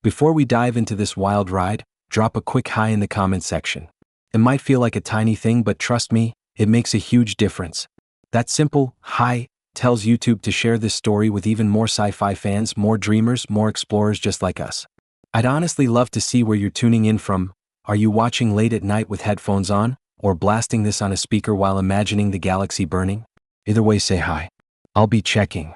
Before we dive into this wild ride, drop a quick hi in the comment section. It might feel like a tiny thing, but trust me, it makes a huge difference. That simple hi tells YouTube to share this story with even more sci-fi fans, more dreamers, more explorers just like us. I'd honestly love to see where you're tuning in from. Are you watching late at night with headphones on, or blasting this on a speaker while imagining the galaxy burning? Either way, say hi. I'll be checking.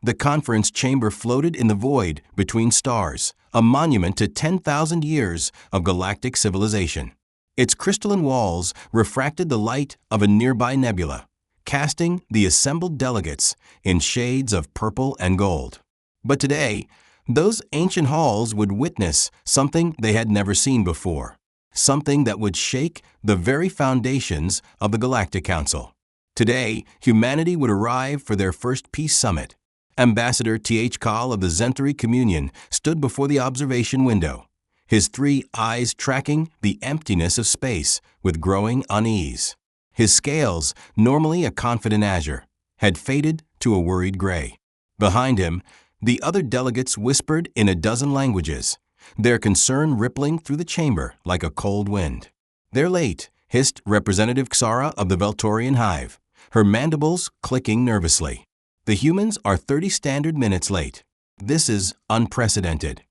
The conference chamber floated in the void between stars, a monument to 10,000 years of galactic civilization. Its crystalline walls refracted the light of a nearby nebula, casting the assembled delegates in shades of purple and gold. But today, those ancient halls would witness something they had never seen before, something that would shake the very foundations of the Galactic Council. Today, humanity would arrive for their first peace summit. Ambassador T.H. Kahl of the Zenthari Communion stood before the observation window, his three eyes tracking the emptiness of space with growing unease. His scales, normally a confident azure, had faded to a worried gray. Behind him, the other delegates whispered in a dozen languages, their concern rippling through the chamber like a cold wind. "They're late," hissed Representative Xara of the Veltorian Hive, her mandibles clicking nervously. "The humans are 30 standard minutes late. This is unprecedented."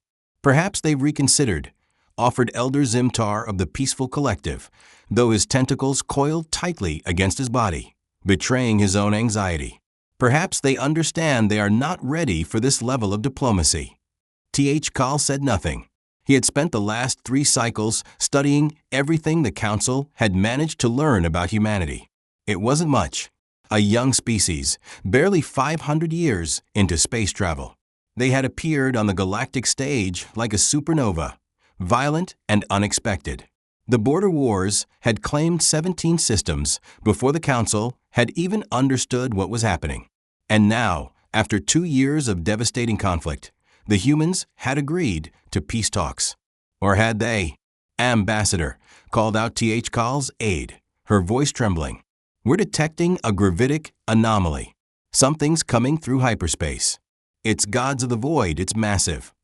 "Perhaps they've reconsidered," offered Elder Zimtar of the Peaceful Collective, though his tentacles coiled tightly against his body, betraying his own anxiety. "Perhaps they understand they are not ready for this level of diplomacy." T.H. Kahl said nothing. He had spent the last 3 cycles studying everything the Council had managed to learn about humanity. It wasn't much. A young species, barely 500 years into space travel. They had appeared on the galactic stage like a supernova, violent and unexpected. The border wars had claimed 17 systems before the Council had even understood what was happening. And now, after 2 years of devastating conflict, the humans had agreed to peace talks. Or had they? "Ambassador," called out T.H. Kahl's aide, her voice trembling. "We're detecting a gravitic anomaly. Something's coming through hyperspace. It's gods of the void, it's massive."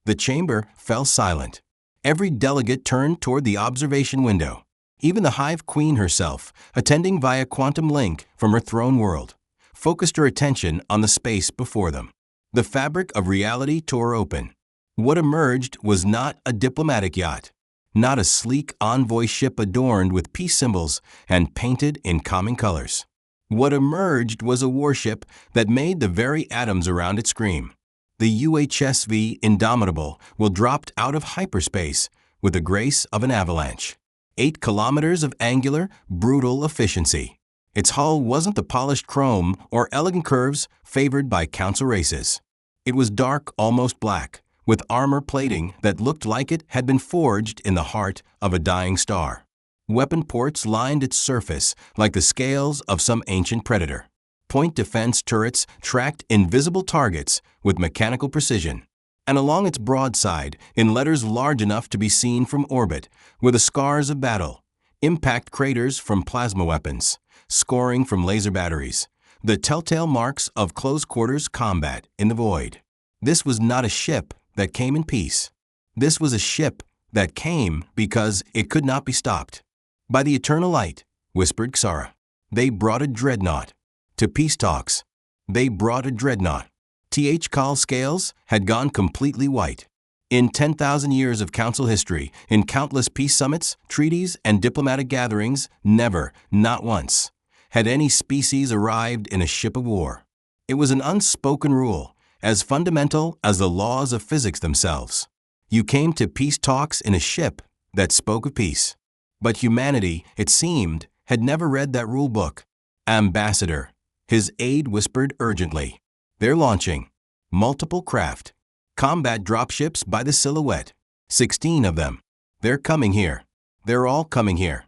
The chamber fell silent. Every delegate turned toward the observation window. Even the Hive Queen herself, attending via quantum link from her throne world, focused her attention on the space before them. The fabric of reality tore open. What emerged was not a diplomatic yacht, not a sleek envoy ship adorned with peace symbols and painted in calming colors. What emerged was a warship that made the very atoms around it scream. The UHSV Indomitable will dropped out of hyperspace with the grace of an avalanche. 8 kilometers of angular, brutal efficiency. Its hull wasn't the polished chrome or elegant curves favored by Council races. It was dark, almost black, with armor plating that looked like it had been forged in the heart of a dying star. Weapon ports lined its surface like the scales of some ancient predator. Point defense turrets tracked invisible targets with mechanical precision. And along its broadside, in letters large enough to be seen from orbit, were the scars of battle, impact craters from plasma weapons, scoring from laser batteries, the telltale marks of close-quarters combat in the void. This was not a ship that came in peace. This was a ship that came because it could not be stopped. "By the eternal light," whispered Xara, "they brought a dreadnought." To peace talks, they brought a dreadnought. T.H. Kahl's scales had gone completely white. In 10,000 years of Council history, in countless peace summits, treaties, and diplomatic gatherings, never, not once, had any species arrived in a ship of war. It was an unspoken rule, as fundamental as the laws of physics themselves. You came to peace talks in a ship that spoke of peace. But humanity, it seemed, had never read that rule book. "Ambassador," his aide whispered urgently. "They're launching. Multiple craft. Combat dropships by the silhouette. 16 of them. They're coming here. They're all coming here."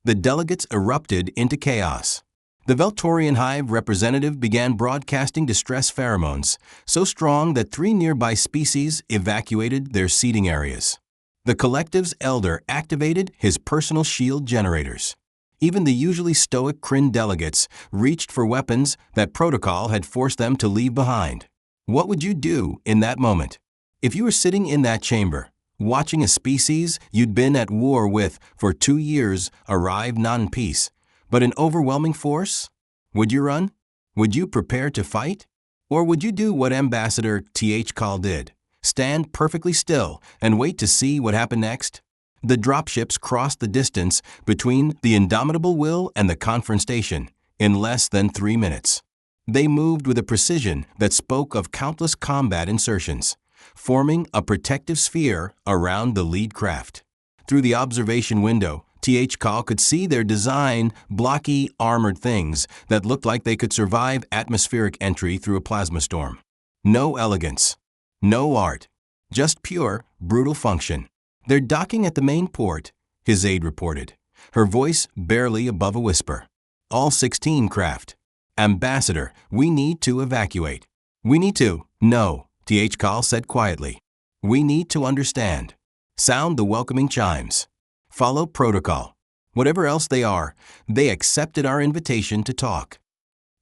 The delegates erupted into chaos. The Veltorian Hive representative began broadcasting distress pheromones, so strong that 3 nearby species evacuated their seating areas. The collective's elder activated his personal shield generators. Even the usually stoic Kryn delegates reached for weapons that protocol had forced them to leave behind. What would you do in that moment? If you were sitting in that chamber, watching a species you'd been at war with for 2 years arrive not in peace, but in overwhelming force, would you run? Would you prepare to fight? Or would you do what Ambassador Th Call did? Stand perfectly still and wait to see what happened next? The dropships crossed the distance between the indomitable will and the conference station in less than 3 minutes. They moved with a precision that spoke of countless combat insertions, forming a protective sphere around the lead craft. Through the observation window, Th Call could see their design, blocky, armored things that looked like they could survive atmospheric entry through a plasma storm. No elegance, no art, just pure, brutal function. "They're docking at the main port," his aide reported, her voice barely above a whisper. "All 16 craft. Ambassador, we need to evacuate." "We need to." "No," Th Call said quietly. "We need to understand. Sound the welcoming chimes. Follow protocol. Whatever else they are, they accepted our invitation to talk."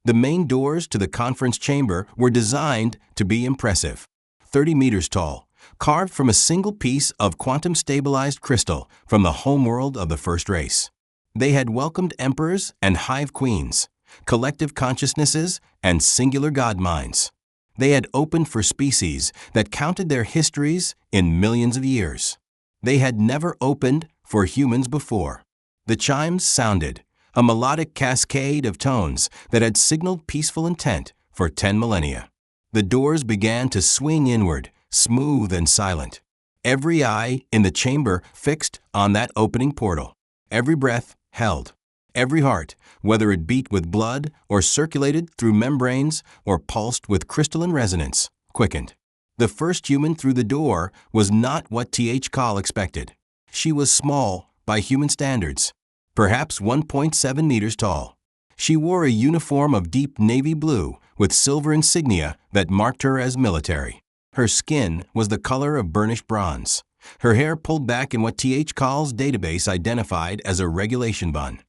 The main doors to the conference chamber were designed to be impressive. 30 meters tall, carved from a single piece of quantum-stabilized crystal from the homeworld of the first race. They had welcomed emperors and hive queens, collective consciousnesses and singular god minds. They had opened for species that counted their histories in millions of years. They had never opened for humans before. The chimes sounded, a melodic cascade of tones that had signaled peaceful intent for 10 millennia. The doors began to swing inward, smooth and silent. Every eye in the chamber fixed on that opening portal. Every breath held. Every heart, whether it beat with blood or circulated through membranes or pulsed with crystalline resonance, quickened. The first human through the door was not what Th Call expected. She was small by human standards, perhaps 1.7 meters tall. She wore a uniform of deep navy blue with silver insignia that marked her as military. Her skin was the color of burnished bronze, her hair pulled back in what Th Call's database identified as a regulation bun.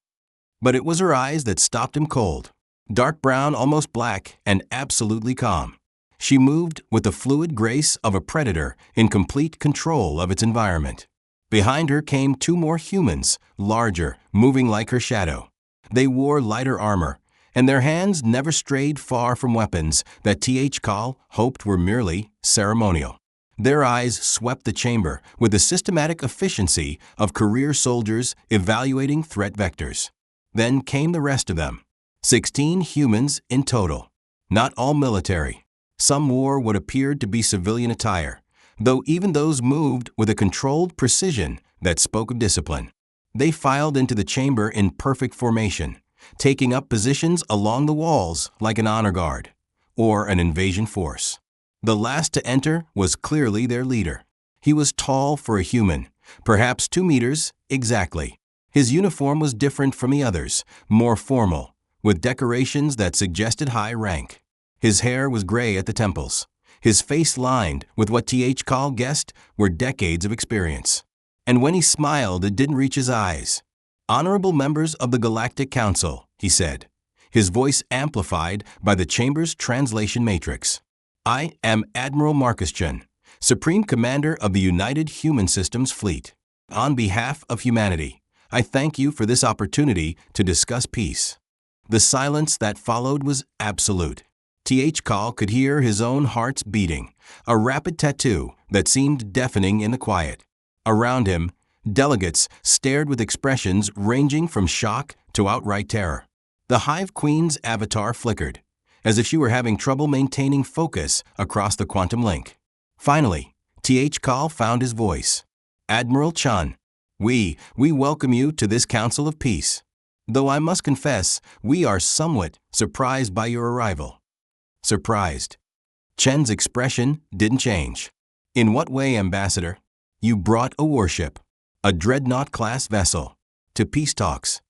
But it was her eyes that stopped him cold, dark brown, almost black, and absolutely calm. She moved with the fluid grace of a predator in complete control of its environment. Behind her came 2 more humans, larger, moving like her shadow. They wore lighter armor, and their hands never strayed far from weapons that Th Call hoped were merely ceremonial. Their eyes swept the chamber with the systematic efficiency of career soldiers evaluating threat vectors. Then came the rest of them, 16 humans in total. Not all military. Some wore what appeared to be civilian attire, though even those moved with a controlled precision that spoke of discipline. They filed into the chamber in perfect formation, taking up positions along the walls like an honor guard or an invasion force. The last to enter was clearly their leader. He was tall for a human, perhaps 2 meters exactly. His uniform was different from the others, more formal, with decorations that suggested high rank. His hair was gray at the temples, his face lined with what Th Call guessed were decades of experience. And when he smiled, it didn't reach his eyes. "Honorable members of the Galactic Council," he said, his voice amplified by the chamber's translation matrix. "I am Admiral Chun, Supreme Commander of the United Human Systems Fleet. On behalf of humanity, I thank you for this opportunity to discuss peace." The silence that followed was absolute. Th Call could hear his own heart's beating, a rapid tattoo that seemed deafening in the quiet. Around him, delegates stared with expressions ranging from shock to outright terror. The Hive Queen's avatar flickered, as if she were having trouble maintaining focus across the quantum link. Finally, Th Call found his voice. "Admiral Chun, we welcome you to this Council of Peace. Though I must confess, we are somewhat surprised by your arrival." Surprised. Chen's expression didn't change. "In what way, Ambassador?" "You brought a warship, a dreadnought-class vessel, to peace talks."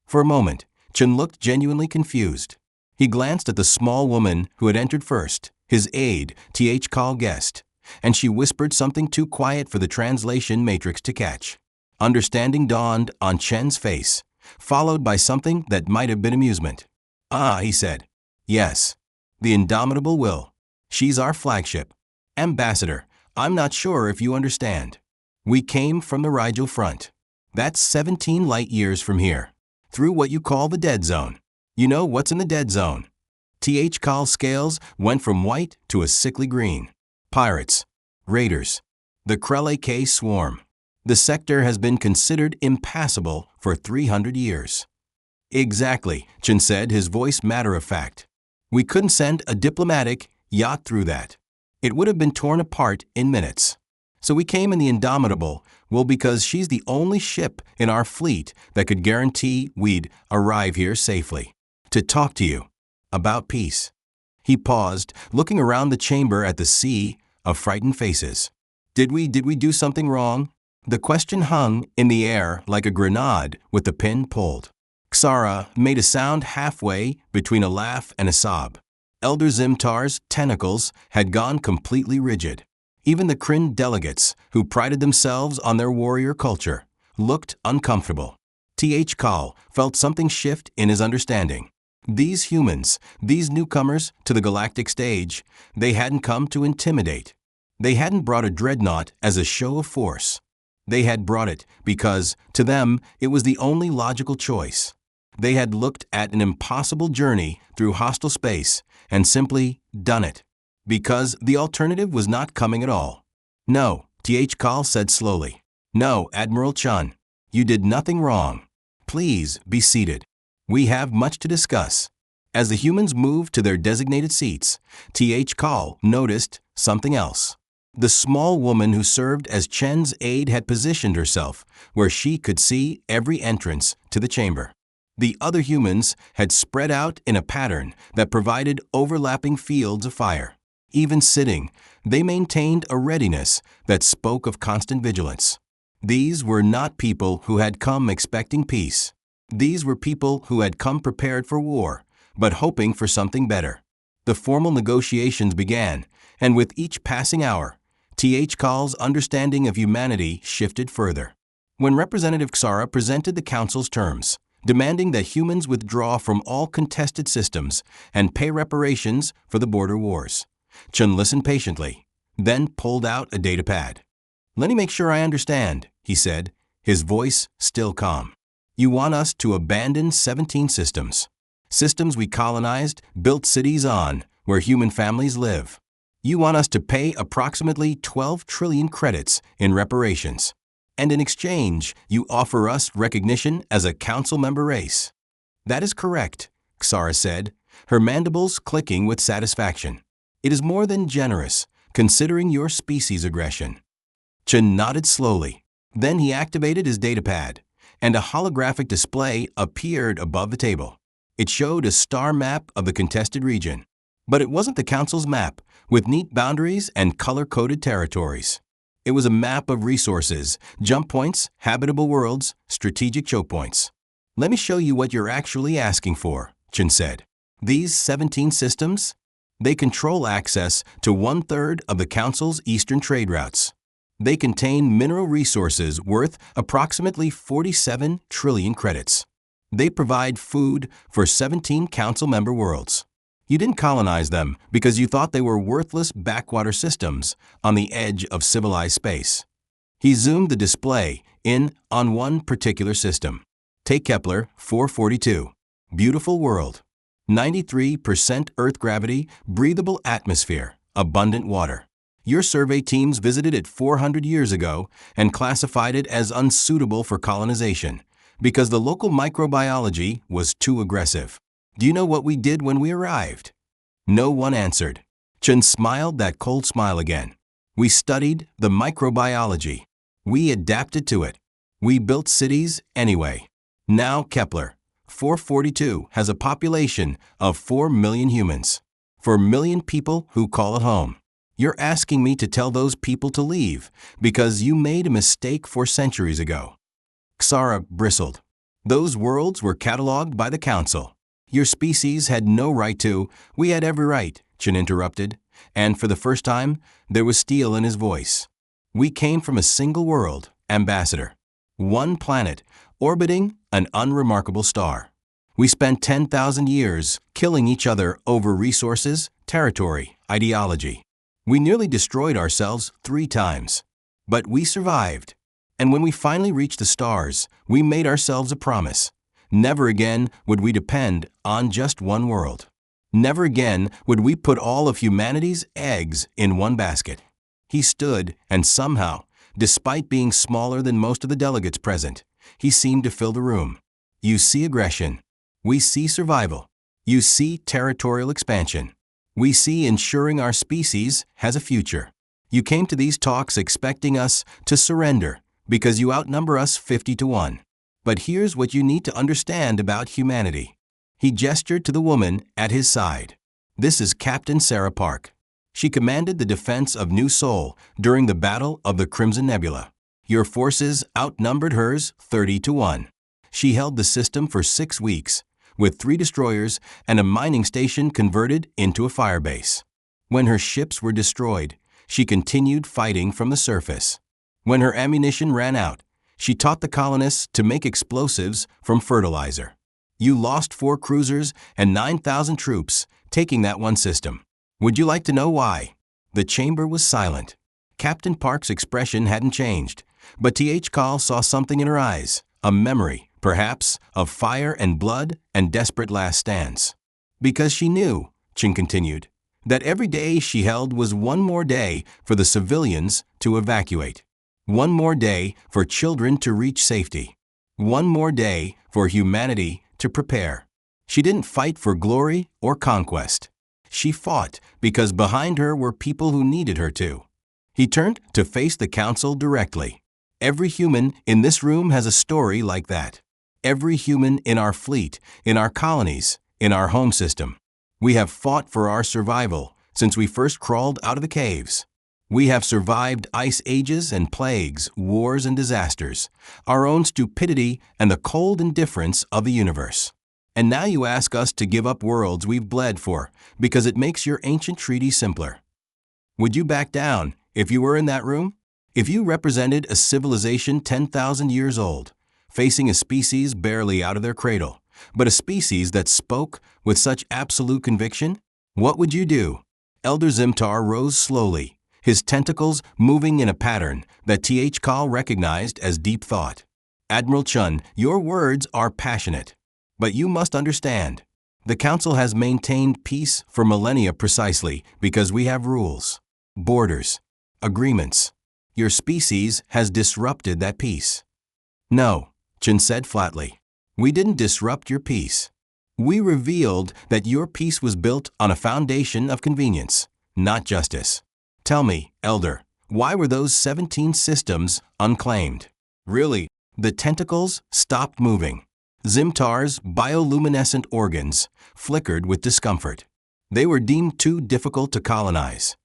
For a moment, Chun looked genuinely confused. He glanced at the small woman who had entered first, his aide, Th Call guessed, and she whispered something too quiet for the translation matrix to catch. Understanding dawned on Chen's face, followed by something that might have been amusement. "Ah," he said. "Yes. The indomitable will. She's our flagship. Ambassador, I'm not sure if you understand. We came from the Rigel front. That's 17 light years from here, through what you call the dead zone. You know what's in the dead zone? Call's scales went from white to a sickly green. Pirates, raiders, the Krell AK swarm. The sector has been considered impassable for 300 years. Exactly, Chun said, his voice matter-of-fact. We couldn't send a diplomatic yacht through that. It would have been torn apart in minutes. So we came in the Indomitable, well, because she's the only ship in our fleet that could guarantee we'd arrive here safely. To talk to you about peace. He paused, looking around the chamber at the sea of frightened faces. Did we do something wrong? The question hung in the air like a grenade with the pin pulled. Xara made a sound halfway between a laugh and a sob. Elder Zimtar's tentacles had gone completely rigid. Even the Kryn delegates, who prided themselves on their warrior culture, looked uncomfortable. Kal felt something shift in his understanding. These humans, these newcomers to the galactic stage, they hadn't come to intimidate. They hadn't brought a dreadnought as a show of force. They had brought it because, to them, it was the only logical choice. They had looked at an impossible journey through hostile space and simply done it. Because the alternative was not coming at all. No, Kal said slowly. No, Admiral Chun. You did nothing wrong. Please be seated. We have much to discuss. As the humans moved to their designated seats, Kal noticed something else. The small woman who served as Chen's aide had positioned herself where she could see every entrance to the chamber. The other humans had spread out in a pattern that provided overlapping fields of fire. Even sitting, they maintained a readiness that spoke of constant vigilance. These were not people who had come expecting peace. These were people who had come prepared for war, but hoping for something better. The formal negotiations began, and with each passing hour, Kal's understanding of humanity shifted further. When Representative Xara presented the Council's terms, demanding that humans withdraw from all contested systems and pay reparations for the border wars, Chun listened patiently, then pulled out a datapad. Let me make sure I understand, he said, his voice still calm. You want us to abandon 17 systems. Systems we colonized, built cities on, where human families live. You want us to pay approximately 12 trillion credits in reparations. And in exchange, you offer us recognition as a council member race. That is correct, Xara said, her mandibles clicking with satisfaction. It is more than generous, considering your species aggression. Chun nodded slowly. Then he activated his datapad, and a holographic display appeared above the table. It showed a star map of the contested region. But it wasn't the Council's map, with neat boundaries and color-coded territories. It was a map of resources, jump points, habitable worlds, strategic choke points. Let me show you what you're actually asking for, Chun said. These 17 systems? They control access to 1/3 of the Council's eastern trade routes. They contain mineral resources worth approximately 47 trillion credits. They provide food for 17 Council member worlds. You didn't colonize them because you thought they were worthless backwater systems on the edge of civilized space. He zoomed the display in on one particular system. Take Kepler 442. Beautiful world. 93% Earth gravity, breathable atmosphere, abundant water. Your survey teams visited it 400 years ago and classified it as unsuitable for colonization because the local microbiology was too aggressive. Do you know what we did when we arrived? No one answered. Chun smiled that cold smile again. We studied the microbiology. We adapted to it. We built cities anyway. Now Kepler 442 has a population of 4 million humans. 4 million people who call it home. You're asking me to tell those people to leave because you made a mistake 4 centuries ago. Xara bristled. Those worlds were cataloged by the Council. Your species had no right to. We had every right, Chun interrupted, and for the first time, there was steel in his voice. We came from a single world, Ambassador. One planet, orbiting an unremarkable star. We spent 10,000 years killing each other over resources, territory, ideology. We nearly destroyed ourselves 3 times. But we survived. And when we finally reached the stars, we made ourselves a promise. Never again would we depend on just one world. Never again would we put all of humanity's eggs in one basket. He stood, and somehow, despite being smaller than most of the delegates present, he seemed to fill the room. You see aggression. We see survival. You see territorial expansion. We see ensuring our species has a future. You came to these talks expecting us to surrender because you outnumber us 50-1. But here's what you need to understand about humanity. He gestured to the woman at his side. This is Captain Sarah Park. She commanded the defense of New Sol during the Battle of the Crimson Nebula. Your forces outnumbered hers 30-1. She held the system for 6 weeks, with 3 destroyers and a mining station converted into a firebase. When her ships were destroyed, she continued fighting from the surface. When her ammunition ran out, she taught the colonists to make explosives from fertilizer. You lost 4 cruisers and 9,000 troops, taking that one system. Would you like to know why? The chamber was silent. Captain Park's expression hadn't changed, but T.H. Call saw something in her eyes, a memory, perhaps, of fire and blood and desperate last stands. Because she knew, Chun continued, that every day she held was one more day for the civilians to evacuate. One more day for children to reach safety. One more day for humanity to prepare. She didn't fight for glory or conquest. She fought because behind her were people who needed her to. He turned to face the council directly. Every human in this room has a story like that. Every human in our fleet, in our colonies, in our home system. We have fought for our survival since we first crawled out of the caves. We have survived ice ages and plagues, wars and disasters, our own stupidity and the cold indifference of the universe. And now you ask us to give up worlds we've bled for because it makes your ancient treaty simpler. Would you back down if you were in that room? If you represented a civilization 10,000 years old, facing a species barely out of their cradle, but a species that spoke with such absolute conviction, what would you do? Elder Zimtar rose slowly, his tentacles moving in a pattern that T.H. Call recognized as deep thought. Admiral Chun, your words are passionate. But you must understand, the Council has maintained peace for millennia precisely because we have rules, borders, agreements. Your species has disrupted that peace. No, Chun said flatly. We didn't disrupt your peace. We revealed that your peace was built on a foundation of convenience, not justice. Tell me, Elder, why were those 17 systems unclaimed? Really, the tentacles stopped moving. Zimtar's bioluminescent organs flickered with discomfort. They were deemed too difficult to colonize.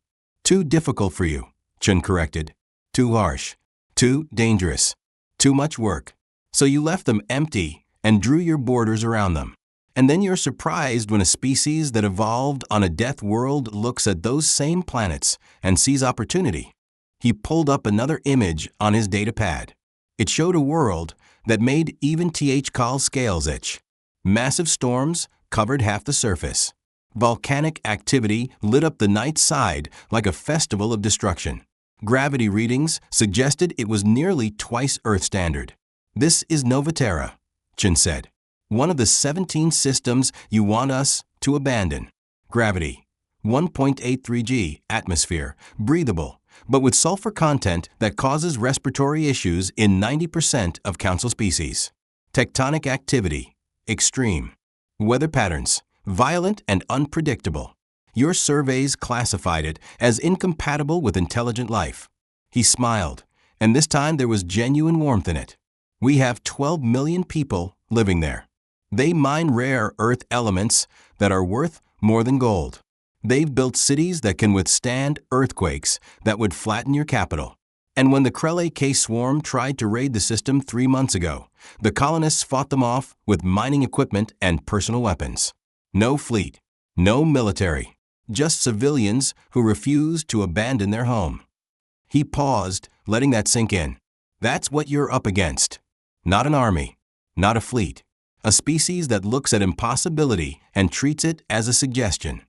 Too difficult for you, Chun corrected. Too harsh. Too dangerous. Too much work. So you left them empty and drew your borders around them. And then you're surprised when a species that evolved on a death world looks at those same planets and sees opportunity. He pulled up another image on his data pad. It showed a world that made even T.H. Call's scales itch. Massive storms covered half the surface. Volcanic activity lit up the night side like a festival of destruction. Gravity readings suggested it was nearly twice Earth standard. This is Novaterra, Chun said. One of the 17 systems you want us to abandon. Gravity, 1.83 G, atmosphere, breathable, but with sulfur content that causes respiratory issues in 90% of Council species. Tectonic activity, extreme. Weather patterns, violent and unpredictable. Your surveys classified it as incompatible with intelligent life. He smiled, and this time there was genuine warmth in it. We have 12 million people living there. They mine rare earth elements that are worth more than gold. They've built cities that can withstand earthquakes that would flatten your capital. And when the Krell K swarm tried to raid the system 3 months ago, the colonists fought them off with mining equipment and personal weapons. No fleet, no military, just civilians who refused to abandon their home. He paused, letting that sink in. That's what you're up against. Not an army, not a fleet. A species that looks at impossibility and treats it as a suggestion.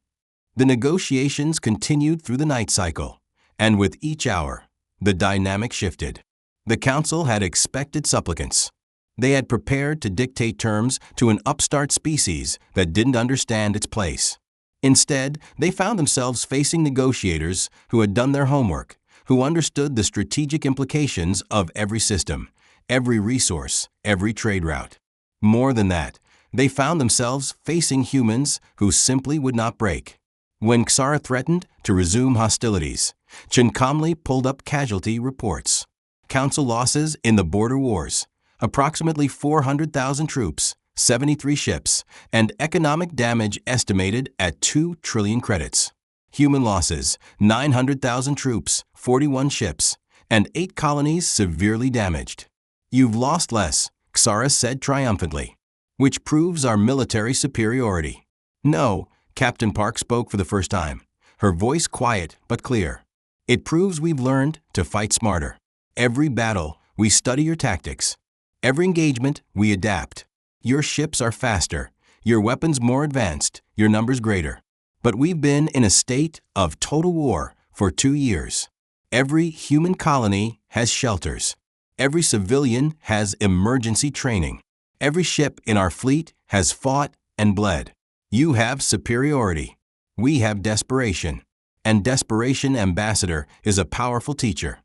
The negotiations continued through the night cycle, and with each hour, the dynamic shifted. The council had expected supplicants. They had prepared to dictate terms to an upstart species that didn't understand its place. Instead, they found themselves facing negotiators who had done their homework, who understood the strategic implications of every system, every resource, every trade route. More than that, they found themselves facing humans who simply would not break. When Xara threatened to resume hostilities, Chun calmly pulled up casualty reports. Council losses in the border wars, approximately 400,000 troops, 73 ships, and economic damage estimated at 2 trillion credits. Human losses, 900,000 troops, 41 ships, and 8 colonies severely damaged. You've lost less, Xara said triumphantly, which proves our military superiority. No, Captain Park spoke for the first time, her voice quiet but clear. It proves we've learned to fight smarter. Every battle, we study your tactics. Every engagement, we adapt. Your ships are faster, your weapons more advanced, your numbers greater. But we've been in a state of total war for 2 years. Every human colony has shelters. Every civilian has emergency training. Every ship in our fleet has fought and bled. You have superiority. We have desperation. And desperation, Ambassador, is a powerful teacher.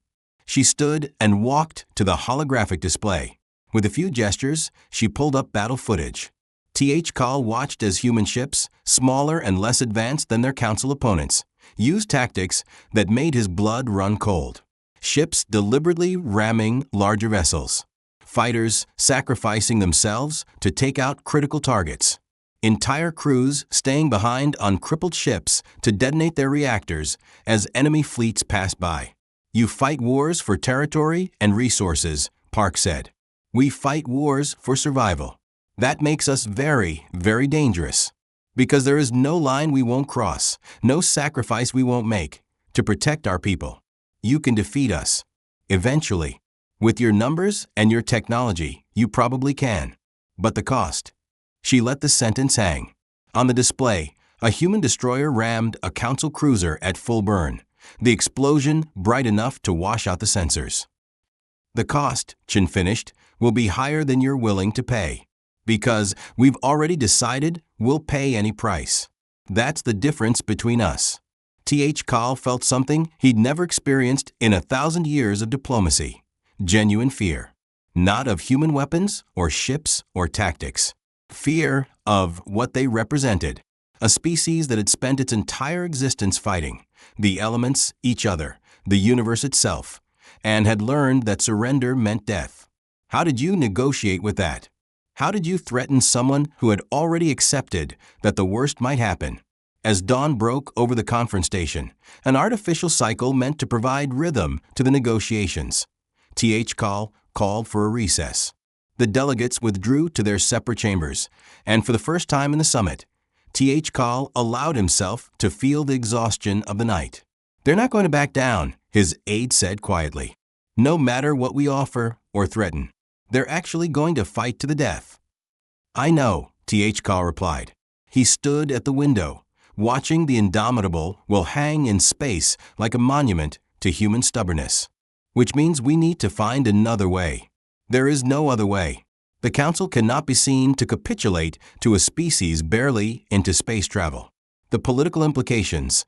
She stood and walked to the holographic display. With a few gestures, she pulled up battle footage. Th. Call watched as human ships, smaller and less advanced than their council opponents, used tactics that made his blood run cold. Ships deliberately ramming larger vessels. Fighters sacrificing themselves to take out critical targets. Entire crews staying behind on crippled ships to detonate their reactors as enemy fleets passed by. You fight wars for territory and resources, Park said. We fight wars for survival. That makes us very, very dangerous. Because there is no line we won't cross, no sacrifice we won't make, to protect our people. You can defeat us. Eventually. With your numbers and your technology, you probably can. But the cost? She let the sentence hang. On the display, a human destroyer rammed a council cruiser at full burn, the explosion bright enough to wash out the sensors. The cost, Chun finished, will be higher than you're willing to pay. Because we've already decided we'll pay any price. That's the difference between us. Th. Call felt something he'd never experienced in 1,000 years of diplomacy. Genuine fear. Not of human weapons or ships or tactics. Fear of what they represented. A species that had spent its entire existence fighting, the elements, each other, the universe itself, and had learned that surrender meant death. How did you negotiate with that? How did you threaten someone who had already accepted that the worst might happen? As dawn broke over the conference station, an artificial cycle meant to provide rhythm to the negotiations. Th. Call called for a recess. The delegates withdrew to their separate chambers, and for the first time in the summit, Th. Call allowed himself to feel the exhaustion of the night. They're not going to back down, his aide said quietly. No matter what we offer or threaten, they're actually going to fight to the death. I know, Th. Call replied. He stood at the window, watching the indomitable will hang in space like a monument to human stubbornness. Which means we need to find another way. There is no other way. The Council cannot be seen to capitulate to a species barely into space travel. The political implications,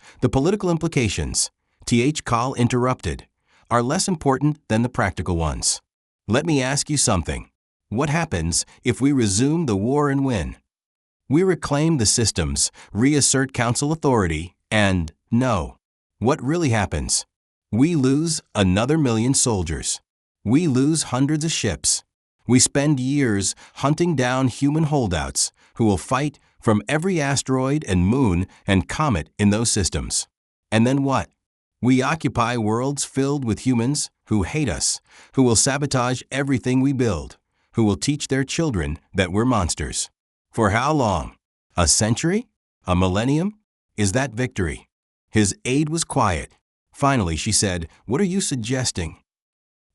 Th. Call interrupted, are less important than the practical ones. Let me ask you something. What happens if we resume the war and win? We reclaim the systems, reassert Council authority, and no. What really happens? We lose another 1,000,000 soldiers. We lose hundreds of ships. We spend years hunting down human holdouts who will fight from every asteroid and moon and comet in those systems. And then what? We occupy worlds filled with humans who hate us, who will sabotage everything we build, who will teach their children that we're monsters. For how long? A century? A millennium? Is that victory? His aide was quiet. Finally, she said, "What are you suggesting?"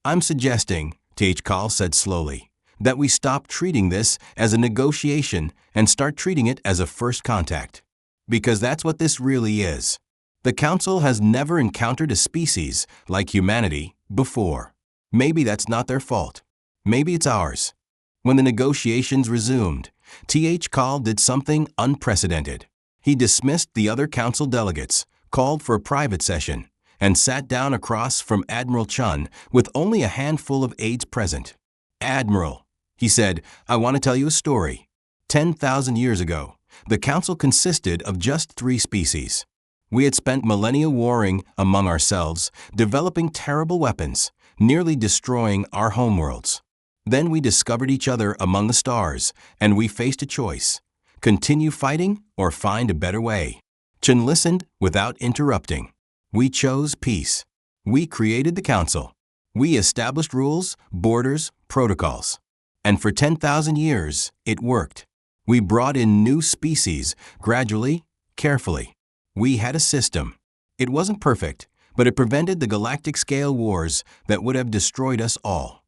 "I'm suggesting," Th. Call said slowly, "that we stop treating this as a negotiation and start treating it as a first contact. Because that's what this really is. The Council has never encountered a species like humanity before. Maybe that's not their fault. Maybe it's ours. When the negotiations resumed, Th Kal did something unprecedented. He dismissed the other Council delegates, called for a private session, and sat down across from Admiral Chun with only a handful of aides present. "Admiral," he said, "I want to tell you a story. 10,000 years ago, the Council consisted of just 3 species. We had spent millennia warring among ourselves, developing terrible weapons, nearly destroying our homeworlds. Then we discovered each other among the stars, and we faced a choice: continue fighting or find a better way." Chun listened without interrupting. "We chose peace. We created the Council. We established rules, borders, protocols. And for 10,000 years, it worked. We brought in new species, gradually, carefully. We had a system. It wasn't perfect, but it prevented the galactic-scale wars that would have destroyed us all."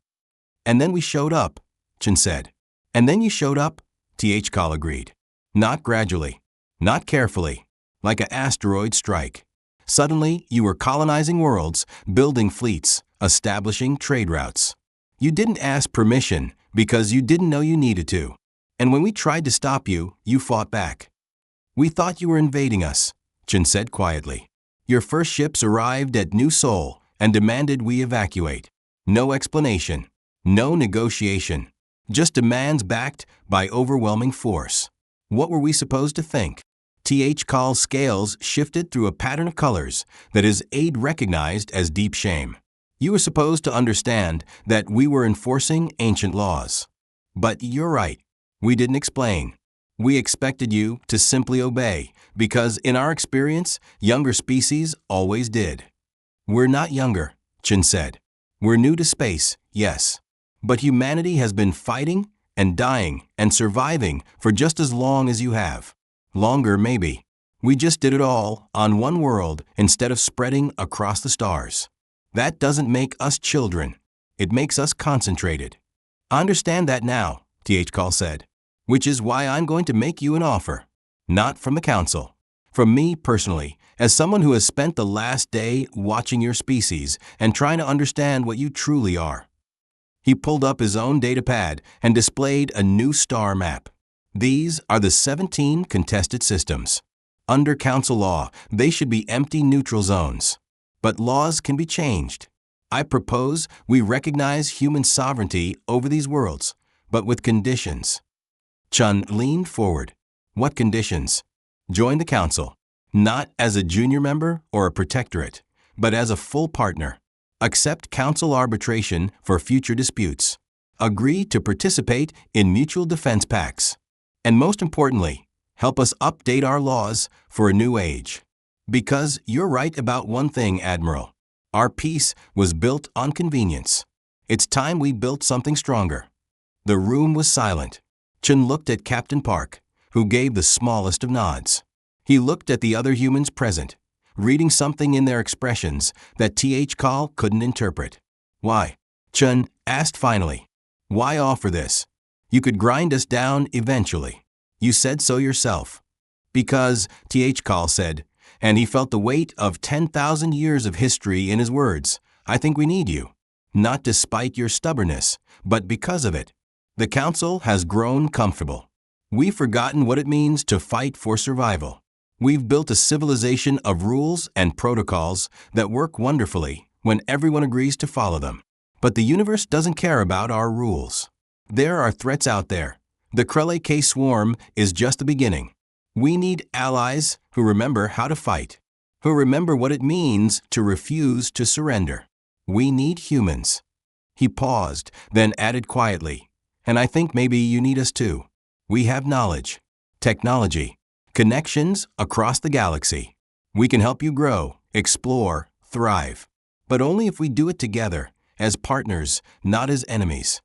"And then we showed up," Chun said. "And then you showed up," Th Kal agreed. "Not gradually, not carefully, like an asteroid strike. Suddenly, you were colonizing worlds, building fleets, establishing trade routes. You didn't ask permission because you didn't know you needed to. And when we tried to stop you, you fought back. We thought you were invading us," Chun said quietly. "Your first ships arrived at New Sol and demanded we evacuate. No explanation, no negotiation, just demands backed by overwhelming force. What were we supposed to think?" Th Kal's scales shifted through a pattern of colors that his aide recognized as deep shame. "You were supposed to understand that we were enforcing ancient laws. But you're right. We didn't explain. We expected you to simply obey, because in our experience, younger species always did." "We're not younger," Chun said. "We're new to space, yes. But humanity has been fighting and dying and surviving for just as long as you have. Longer, maybe. We just did it all on one world instead of spreading across the stars. That doesn't make us children. It makes us concentrated." "I understand that now," Th Kal said. "Which is why I'm going to make you an offer. Not from the Council. From me personally, as someone who has spent the last day watching your species and trying to understand what you truly are." He pulled up his own datapad and displayed a new star map. "These are the 17 contested systems. Under Council law, they should be empty neutral zones. But laws can be changed. I propose we recognize human sovereignty over these worlds, but with conditions." Chun leaned forward. "What conditions?" "Join the Council, not as a junior member or a protectorate, but as a full partner. Accept Council arbitration for future disputes. Agree to participate in mutual defense pacts. And most importantly, help us update our laws for a new age. Because you're right about one thing, Admiral. Our peace was built on convenience. It's time we built something stronger." The room was silent. Chun looked at Captain Park, who gave the smallest of nods. He looked at the other humans present, reading something in their expressions that Th Kal couldn't interpret. "Why?" Chun asked finally. "Why offer this? You could grind us down eventually. You said so yourself." "Because," Th Kal said, and he felt the weight of 10,000 years of history in his words, "I think we need you. Not despite your stubbornness, but because of it. The Council has grown comfortable. We've forgotten what it means to fight for survival. We've built a civilization of rules and protocols that work wonderfully when everyone agrees to follow them. But the universe doesn't care about our rules. There are threats out there. The Krele K swarm is just the beginning. We need allies who remember how to fight, who remember what it means to refuse to surrender. We need humans." He paused, then added quietly, "And I think maybe you need us too. We have knowledge, technology, connections across the galaxy. We can help you grow, explore, thrive. But only if we do it together, as partners, not as enemies.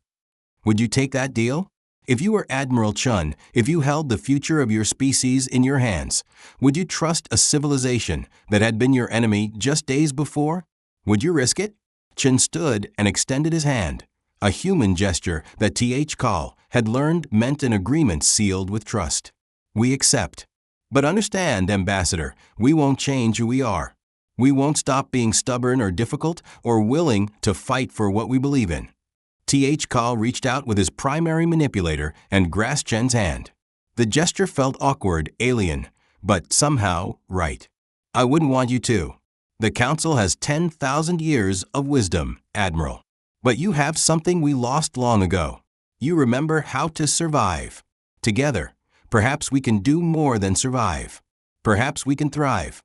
Would you take that deal? If you were Admiral Chun, if you held the future of your species in your hands, would you trust a civilization that had been your enemy just days before? Would you risk it?" Chun stood and extended his hand, a human gesture that Th Kal had learned meant an agreement sealed with trust. "We accept." But understand, Ambassador, we won't change who we are. We won't stop being stubborn or difficult or willing to fight for what we believe in. Th. Call reached out with his primary manipulator and grasped Chen's hand. The gesture felt awkward, alien, but somehow right. I wouldn't want you to. The Council has 10,000 years of wisdom, Admiral. But you have something we lost long ago. You remember how to survive. Together, perhaps we can do more than survive. Perhaps we can thrive.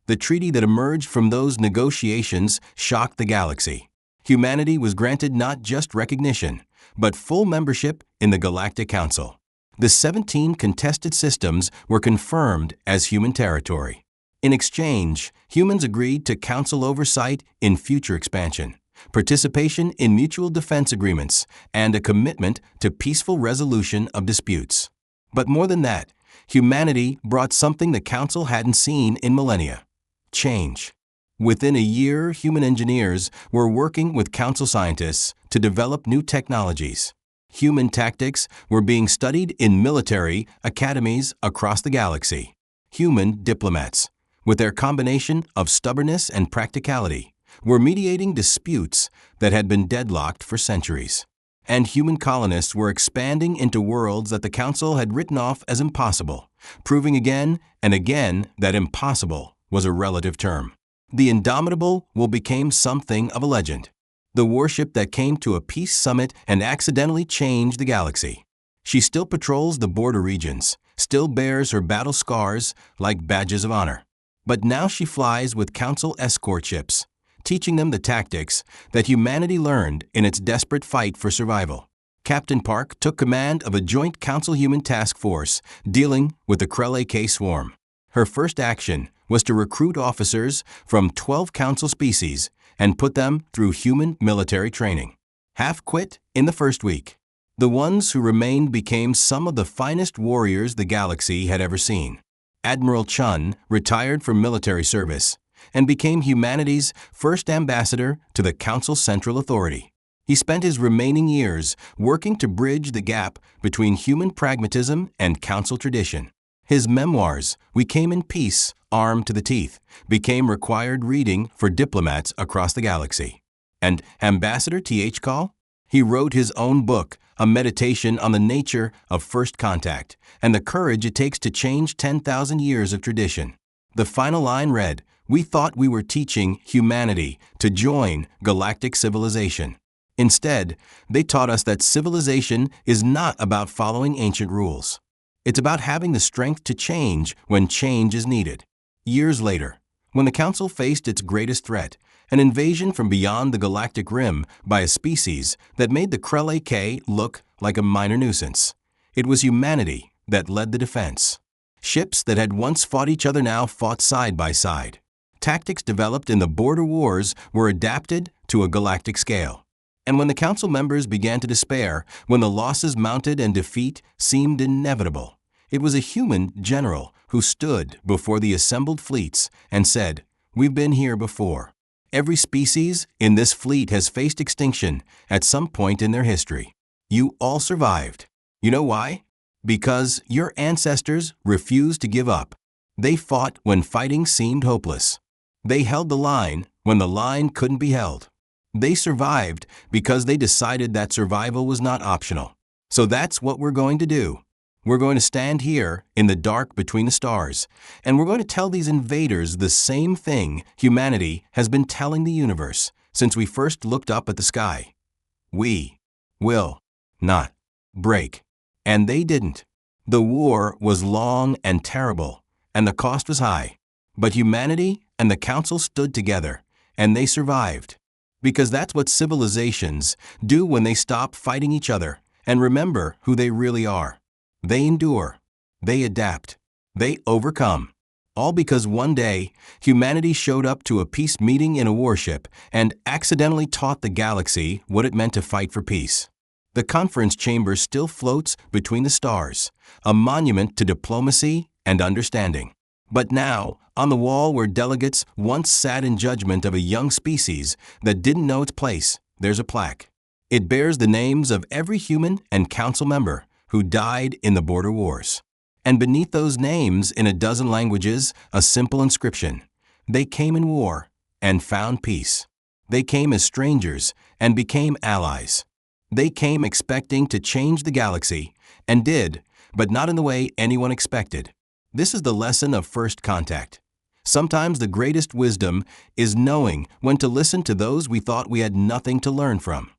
The treaty that emerged from those negotiations shocked the galaxy. Humanity was granted not just recognition, but full membership in the Galactic Council. The 17 contested systems were confirmed as human territory. In exchange, humans agreed to Council oversight in future expansion, participation in mutual defense agreements, and a commitment to peaceful resolution of disputes. But more than that, humanity brought something the Council hadn't seen in millennia: change. Within a year, human engineers were working with Council scientists to develop new technologies. Human tactics were being studied in military academies across the galaxy. Human diplomats, with their combination of stubbornness and practicality, were mediating disputes that had been deadlocked for centuries. And human colonists were expanding into worlds that the Council had written off as impossible, proving again and again that impossible was a relative term. The Indomitable will become something of a legend. The warship that came to a peace summit and accidentally changed the galaxy. She still patrols the border regions, still bears her battle scars like badges of honor. But now she flies with Council escort ships, teaching them the tactics that humanity learned in its desperate fight for survival. Captain Park took command of a joint Council human task force dealing with the Krell AK swarm. Her first action was to recruit officers from 12 Council species and put them through human military training. Half quit in the first week. The ones who remained became some of the finest warriors the galaxy had ever seen. Admiral Chun retired from military service and became humanity's first ambassador to the Council Central Authority. He spent his remaining years working to bridge the gap between human pragmatism and Council tradition. His memoirs, We Came in Peace, Armed to the Teeth, became required reading for diplomats across the galaxy. And Ambassador Th. Call? He wrote his own book, a meditation on the nature of first contact and the courage it takes to change 10,000 years of tradition. The final line read, "We thought we were teaching humanity to join galactic civilization. Instead, they taught us that civilization is not about following ancient rules. It's about having the strength to change when change is needed." Years later, when the Council faced its greatest threat, an invasion from beyond the galactic rim by a species that made the Krell AK look like a minor nuisance, it was humanity that led the defense. Ships that had once fought each other now fought side by side. Tactics developed in the border wars were adapted to a galactic scale. And when the Council members began to despair, when the losses mounted and defeat seemed inevitable, it was a human general who stood before the assembled fleets and said, "We've been here before. Every species in this fleet has faced extinction at some point in their history. You all survived. You know why? Because your ancestors refused to give up. They fought when fighting seemed hopeless. They held the line when the line couldn't be held. They survived because they decided that survival was not optional. So that's what we're going to do. We're going to stand here in the dark between the stars, and we're going to tell these invaders the same thing humanity has been telling the universe since we first looked up at the sky. We will not break." And they didn't. The war was long and terrible, and the cost was high. But humanity and the Council stood together, and they survived. Because that's what civilizations do when they stop fighting each other and remember who they really are. They endure, they adapt, they overcome. All because one day, humanity showed up to a peace meeting in a warship and accidentally taught the galaxy what it meant to fight for peace. The conference chamber still floats between the stars, a monument to diplomacy and understanding. But now, on the wall where delegates once sat in judgment of a young species that didn't know its place, there's a plaque. It bears the names of every human and Council member who died in the border wars. And beneath those names, in a dozen languages, a simple inscription: they came in war and found peace. They came as strangers and became allies. They came expecting to change the galaxy, and did, but not in the way anyone expected. This is the lesson of first contact. Sometimes the greatest wisdom is knowing when to listen to those we thought we had nothing to learn from.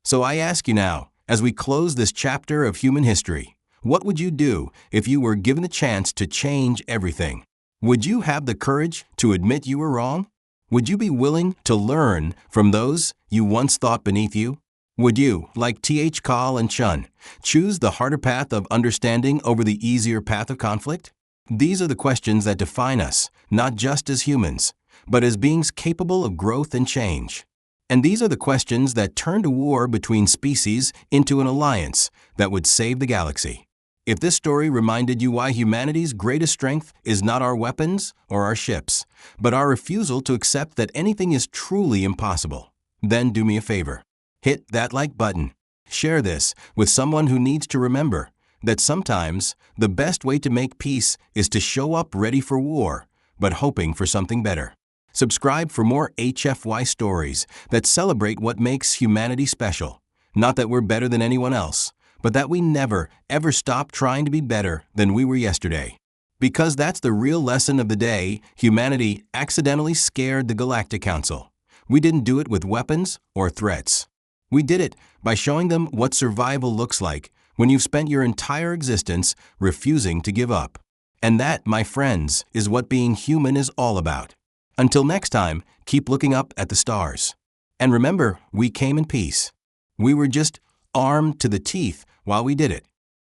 So I ask you now, as we close this chapter of human history, what would you do if you were given the chance to change everything? Would you have the courage to admit you were wrong? Would you be willing to learn from those you once thought beneath you? Would you, like Admiral and Chun, choose the harder path of understanding over the easier path of conflict? These are the questions that define us, not just as humans, but as beings capable of growth and change. And these are the questions that turned a war between species into an alliance that would save the galaxy. If this story reminded you why humanity's greatest strength is not our weapons or our ships, but our refusal to accept that anything is truly impossible, then do me a favor. Hit that like button. Share this with someone who needs to remember that sometimes the best way to make peace is to show up ready for war, but hoping for something better. Subscribe for more HFY stories that celebrate what makes humanity special. Not that we're better than anyone else, but that we never, ever stop trying to be better than we were yesterday. Because that's the real lesson of the day, humanity accidentally scared the Galactic Council. We didn't do it with weapons or threats. We did it by showing them what survival looks like when you've spent your entire existence refusing to give up. And that, my friends, is what being human is all about. Until next time, keep looking up at the stars. And remember, we came in peace. We were just armed to the teeth while we did it.